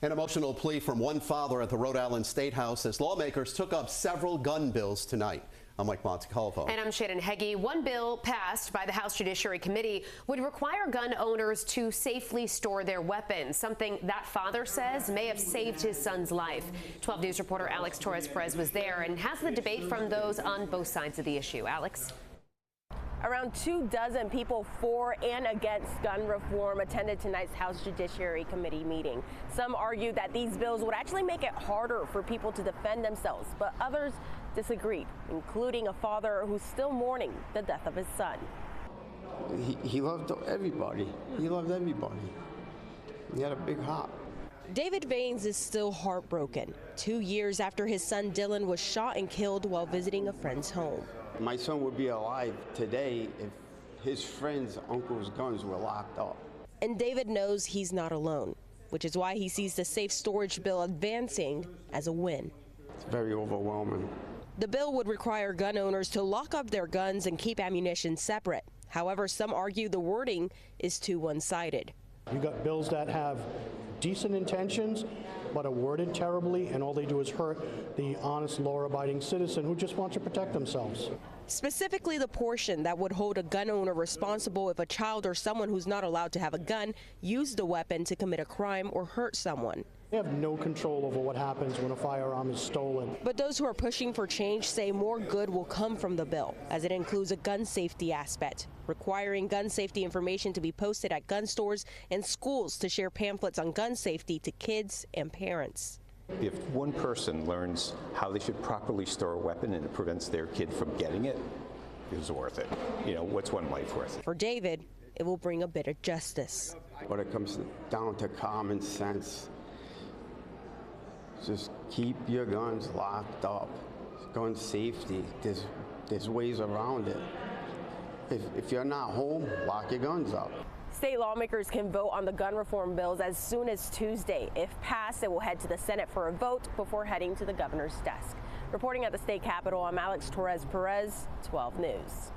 An emotional plea from one father at the Rhode Island State House as lawmakers took up several gun bills tonight. I'm Mike Montecalvo. And I'm Shannon Heggie. One bill passed by the House Judiciary Committee would require gun owners to safely store their weapons, something that father says may have saved his son's life. 12 News reporter Alex Torres-Perez was there and has the debate from those on both sides of the issue. Alex? Around 24 people for and against gun reform attended tonight's House Judiciary Committee meeting. Some argue that these bills would actually make it harder for people to defend themselves, but others disagreed, including a father who's still mourning the death of his son. He loved everybody. He loved everybody. He had a big heart. David Vanes is still heartbroken 2 years after his son Dylan was shot and killed while visiting a friend's home. My son would be alive today if his friend's uncle's guns were locked up. And David knows he's not alone, which is why he sees the safe storage bill advancing as a win. It's very overwhelming. The bill would require gun owners to lock up their guns and keep ammunition separate. However, some argue the wording is too one-sided. You got bills that have decent intentions, but are worded terribly, and all they do is hurt the honest, law-abiding citizen who just wants to protect themselves. Specifically, the portion that would hold a gun owner responsible if a child or someone who's not allowed to have a gun used a weapon to commit a crime or hurt someone. They have no control over what happens when a firearm is stolen. But those who are pushing for change say more good will come from the bill, as it includes a gun safety aspect, requiring gun safety information to be posted at gun stores and schools to share pamphlets on gun safety to kids and parents. If one person learns how they should properly store a weapon and it prevents their kid from getting it, it's worth it. You know, what's one life worth? For David, it will bring a bit of justice. When it comes down to common sense, just keep your guns locked up. Gun safety, there's ways around it. If you're not home, lock your guns up. State lawmakers can vote on the gun reform bills as soon as Tuesday. If passed, it will head to the Senate for a vote before heading to the governor's desk. Reporting at the state capitol, I'm Alex Torres-Perez, 12 News.